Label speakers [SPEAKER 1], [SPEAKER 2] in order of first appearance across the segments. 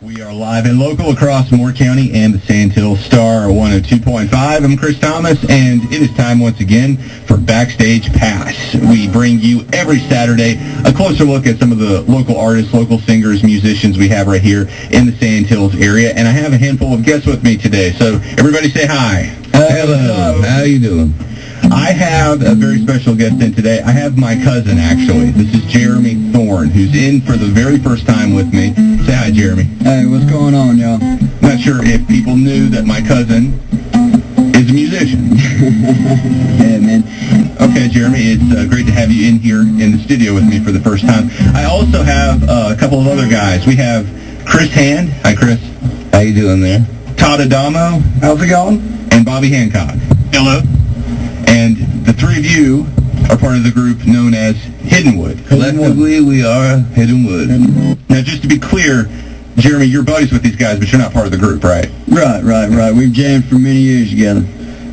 [SPEAKER 1] We are live and local across Moore County and the Sand Hill Star 102.5. I'm Chris Thomas, and it is time once again for Backstage Pass. We bring you every Saturday a closer look at some of the local artists, local singers, musicians we have right here in the Sand Hills area. And I have a handful of guests with me today, so everybody say hi.
[SPEAKER 2] Hello. How you doing?
[SPEAKER 1] I have a very special guest in today. I have my cousin, actually. This is Jeremy Thorne, who's in for the very first time with me. Say hi, Jeremy.
[SPEAKER 2] Hey, what's going on, y'all?
[SPEAKER 1] Not sure if people knew that my cousin is a musician.
[SPEAKER 2] Yeah, man.
[SPEAKER 1] Okay, Jeremy, it's great to have you in here in the studio with me for the first time. I also have a couple of other guys. We have Chris Hand. Hi, Chris.
[SPEAKER 2] How you doing there?
[SPEAKER 1] Todd Adamo.
[SPEAKER 2] How's it going?
[SPEAKER 1] And Bobby Hancock. Hello. And the three of you are part of the group known as Hiddenwood.
[SPEAKER 2] Collectively, we are Hiddenwood.
[SPEAKER 1] Now, just to be clear, Jeremy, you're buddies with these guys, but you're not part of the group, right?
[SPEAKER 2] Right. We've jammed for many years together.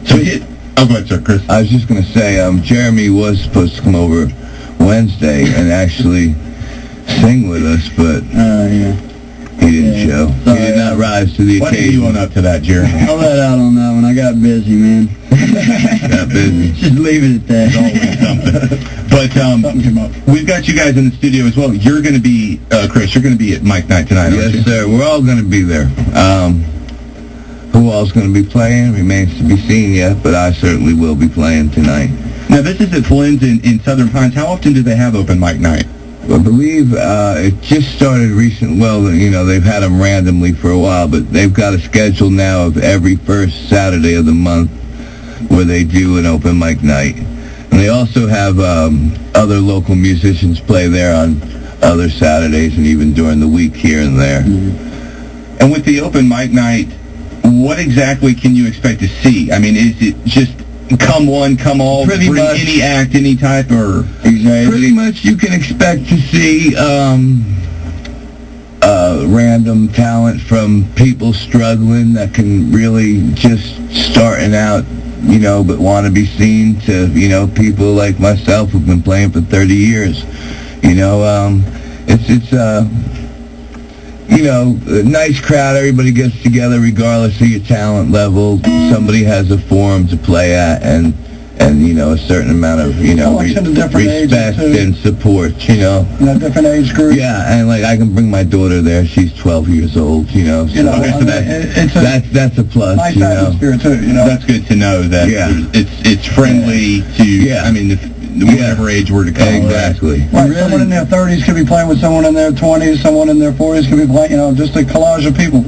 [SPEAKER 1] So go ahead, sir, Chris.
[SPEAKER 2] I was just going to say, Jeremy was supposed to come over Wednesday and actually sing with us, but he didn't show. He did not rise to the occasion.
[SPEAKER 1] What are you on up to that, Jeremy?
[SPEAKER 2] I'll let out on that one. I got busy, man. Got busy. Just leave it at that.
[SPEAKER 1] Always something. But we've got you guys in the studio as well. You're going to be, Chris, you're going to be at Mike Night tonight, aren't you?
[SPEAKER 2] Yes, sir. We're all going to be there. Who all's going to be playing remains to be seen yet, but I certainly will be playing tonight.
[SPEAKER 1] Now, this is at Flynn's in Southern Pines. How often do they have open mic night?
[SPEAKER 2] I believe it just started recent. Well, they've had them randomly for a while, but they've got a schedule now of every first Saturday of the month where they do an open mic night. And they also have other local musicians play there on other Saturdays and even during the week here and there.
[SPEAKER 1] Mm-hmm. And with the open mic night, what exactly can you expect to see? I mean, is it just come one, come all,
[SPEAKER 2] pretty
[SPEAKER 1] bring
[SPEAKER 2] much
[SPEAKER 1] any act, any type, or...
[SPEAKER 2] Exactly. Pretty much you can expect to see random talent from people struggling that can really just starting out, but want to be seen, to, people like myself who've been playing for 30 years. It's a nice crowd. Everybody gets together regardless of your talent level. Somebody has a forum to play at, and a certain amount of, respect and support,
[SPEAKER 3] different age group.
[SPEAKER 2] Yeah, and I can bring my daughter there. She's 12 years old, so that's a plus,
[SPEAKER 3] nice atmosphere too,
[SPEAKER 1] That's good to know that it's friendly to, I mean, whatever age we're to come.
[SPEAKER 2] Exactly.
[SPEAKER 3] Right, really, someone in their 30s could be playing with someone in their 20s, someone in their 40s could be playing, just a collage of people.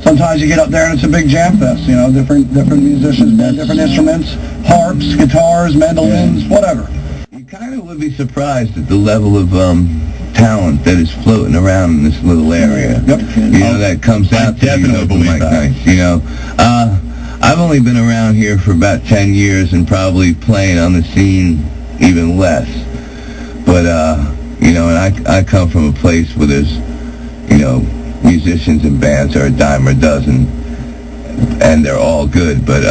[SPEAKER 3] Sometimes you get up there and it's a big jam fest, different musicians, different instruments, harps, guitars, mandolins, whatever.
[SPEAKER 2] You kind of would be surprised at the level of talent that is floating around in this little area.
[SPEAKER 3] Yep.
[SPEAKER 2] That comes out to these open mic nights. I've only been around here for about 10 years and probably playing on the scene even less. But, and I come from a place where there's, musicians and bands are a dime a dozen, and they're all good, but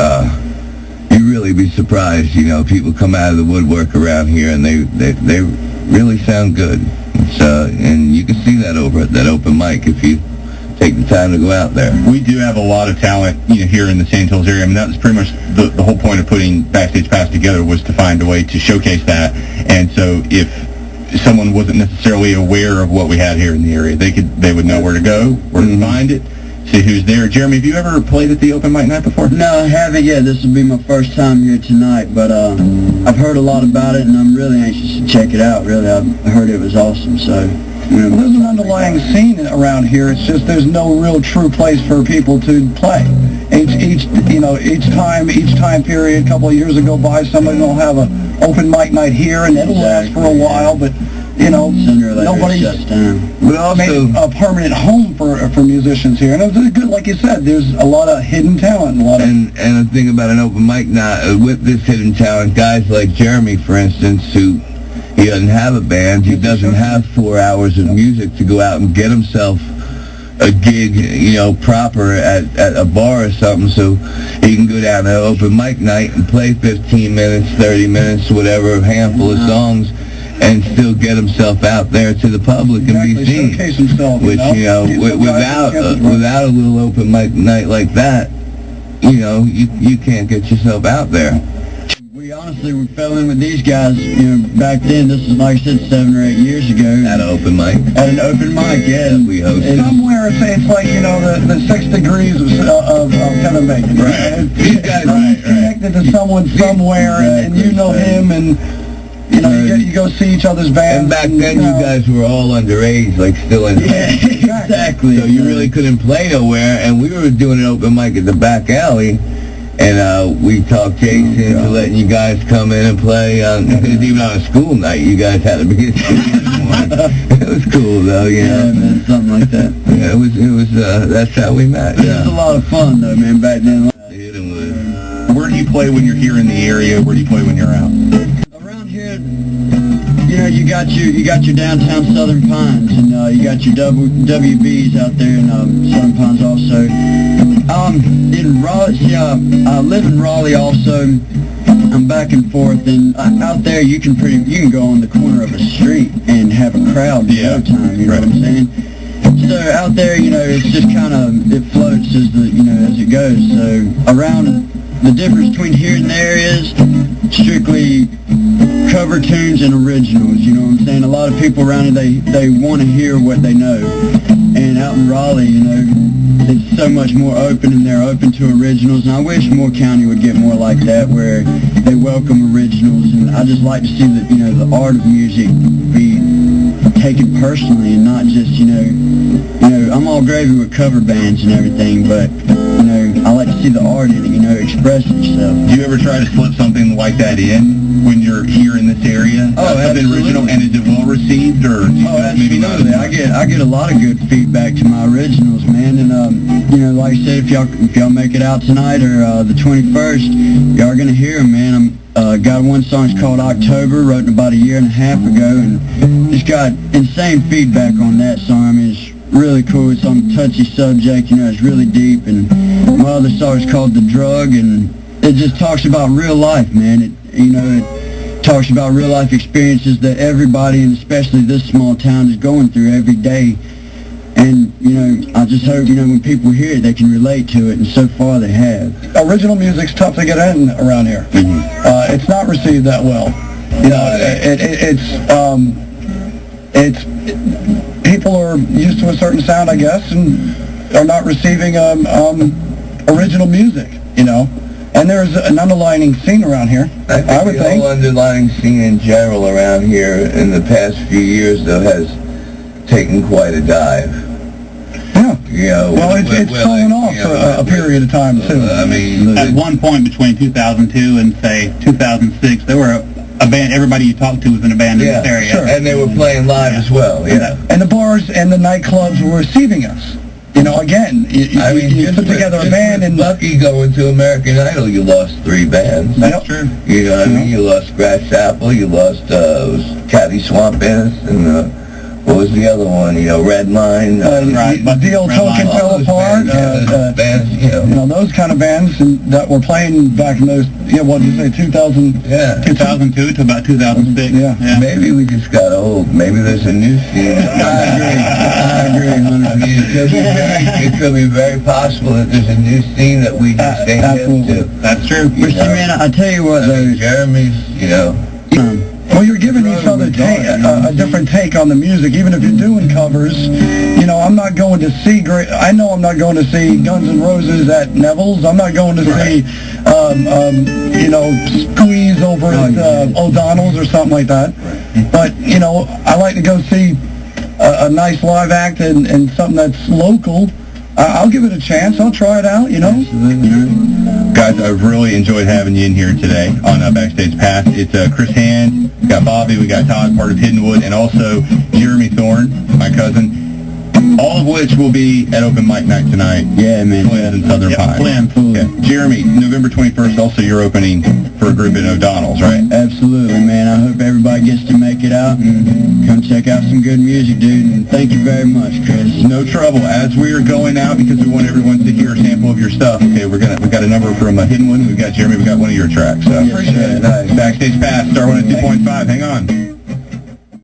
[SPEAKER 2] you really be surprised, people come out of the woodwork around here and they really sound good. And you can see that over at that open mic if you take the time to go out there.
[SPEAKER 1] We do have a lot of talent, here in the Sand Hills area. I mean, that was pretty much the whole point of putting Backstage Pass together, was to find a way to showcase that. And so if someone wasn't necessarily aware of what we had here in the area, they would know where to go, where to find it, see who's there. Jeremy, have you ever played at the open mic night before?
[SPEAKER 2] No, I haven't yet. This will be my first time here tonight, but I've heard a lot about it, and I'm really anxious to check it out. Really, I heard it was awesome, so...
[SPEAKER 3] Well, there's an underlying scene around here. It's just there's no real true place for people to play. Each time period, a couple of years ago by, somebody will have an open mic night here, and it'll last for a while, but nobody's made a permanent home for musicians here. And it's good, like you said, there's a lot of hidden talent.
[SPEAKER 2] And the thing about an open mic night, with this hidden talent, guys like Jeremy, for instance, who he doesn't have a band, he doesn't have 4 hours of music to go out and get himself a gig, proper at a bar or something, so he can go down to open mic night and play 15 minutes, 30 minutes, whatever, a handful of songs, and still get himself out there to the public and be seen.
[SPEAKER 3] Showcase himself,
[SPEAKER 2] Which, without a little open mic night like that, you can't get yourself out there.
[SPEAKER 4] We fell in with these guys, back then. This is, like I said, 7 or 8 years ago.
[SPEAKER 2] At an open mic?
[SPEAKER 4] At an open mic, yeah.
[SPEAKER 2] We hosted.
[SPEAKER 3] Somewhere, it's like, the 6 degrees of kind of making.
[SPEAKER 2] Right.
[SPEAKER 3] These guys connected to someone somewhere, and you know him, and, you go see each other's bands.
[SPEAKER 2] And back then, you guys were all underage, like still in high school.
[SPEAKER 4] Exactly.
[SPEAKER 2] So you really couldn't play nowhere, and we were doing an open mic at the back alley. And we talked Jason into letting you guys come in and play. Even on a school night, you guys had to be at school this morning. It was cool, though,
[SPEAKER 4] Yeah, man, something like that.
[SPEAKER 2] Yeah, it was. That's how we met.
[SPEAKER 4] It was a lot of fun, though, man, back then.
[SPEAKER 2] Hiddenwood.
[SPEAKER 1] Where do you play when you're here in the area? Where do you play when you're out?
[SPEAKER 4] Around here, you got your downtown Southern Pines, and you got your WBs out there in Southern Pines also. In Raleigh, I live in Raleigh also. I'm back and forth, and out there you can go on the corner of a street and have a crowd in no time. You know what I'm saying? So out there, it's just kind of, it floats as as it goes. So around, the difference between here and there is strictly cover tunes and originals. You know what I'm saying? A lot of people around here, they want to hear what they know. And out in Raleigh, it's so much more open, and they're open to originals. And I wish Moore County would get more like that, where they welcome originals. And I just like to see that, the art of music be taken personally, and not just, I'm all gravy with cover bands and everything, but, I like to see the art in it, expressing itself.
[SPEAKER 1] Do you ever try to slip something like that in when you're here in this area? Something original, and is it well received, or do you maybe not?
[SPEAKER 4] Absolutely. I get a lot of good feedback to my originals, man, and like I said, if y'all make it out tonight or the 21st, y'all are gonna hear them, man. Got one song, it's called October, wrote it about a year and a half ago, and just got insane feedback on that song. I mean, it's really cool. It's on a touchy subject, it's really deep. And my other song is called The Drug, and it just talks about real life, man. It talks about real life experiences that everybody, and especially this small town, is going through every day. And, I just hope, when people hear it, they can relate to it, and so far they have.
[SPEAKER 3] Original music's tough to get in around here. It's not received that well. It's people are used to a certain sound, I guess, and are not receiving original music, And there's an underlying scene around here, I would think.
[SPEAKER 2] The whole underlying scene in general around here in the past few years, though, has taken quite a dive.
[SPEAKER 3] Yeah. Well, it's fallen off for a period of time, too.
[SPEAKER 1] At one point between 2002 and, say, 2006, there were a band, everybody you talked to was in a band in this area.
[SPEAKER 3] Sure.
[SPEAKER 2] And they were playing live as well,
[SPEAKER 3] And the bars and the nightclubs were receiving us. Again, you put together a band and...
[SPEAKER 2] Lucky going to American Idol, you lost 3 bands.
[SPEAKER 3] That's true.
[SPEAKER 2] You lost Scratch Apple, you lost Caddy Swamp Bass, and what was the other one? Red Line.
[SPEAKER 3] The old Token fell apart.
[SPEAKER 2] Bands,
[SPEAKER 3] those kind of bands that were playing back in those, what did you say, 2000?
[SPEAKER 1] Yeah, 2002 to about 2006.
[SPEAKER 3] Yeah.
[SPEAKER 2] Maybe we just got old. Maybe there's a new scene.
[SPEAKER 4] I agree, Hunter.
[SPEAKER 2] It could be very possible that there's a new scene that we just ain't hip to.
[SPEAKER 1] That's true.
[SPEAKER 4] But see, man, I tell you what, though.
[SPEAKER 2] Jeremy's,
[SPEAKER 3] Well, you're giving each other a different take on the music, even if you're doing covers. I'm not going to see I know I'm not going to see Guns N' Roses at Neville's. I'm not going to see, Squeeze over at O'Donnell's or something like that. But, I like to go see a nice live act and something that's local. I'll give it a chance. I'll try it out,
[SPEAKER 1] Guys, I've really enjoyed having you in here today on Backstage Pass. It's Chris Hand, we got Bobby, we got Todd, part of Hiddenwood, and also Jeremy Thorne, my cousin, all of which will be at Open Mic Night tonight.
[SPEAKER 4] Yeah, man.
[SPEAKER 1] Twins in Southern Pines. Okay. Jeremy, November 21st, also you're opening for a group at O'Donnell's, right?
[SPEAKER 4] Absolutely, man. I hope everybody gets to make it out and come check out some good music, dude. And thank you very much, Chris.
[SPEAKER 1] No trouble. As we are going out, because we want everyone to hear a sample of your stuff, okay, we've got a number from Hiddenwood, we've got Jeremy, we've got one of your tracks. So
[SPEAKER 4] Appreciate it.
[SPEAKER 1] Backstage Pass, Star 102.5. Hang on.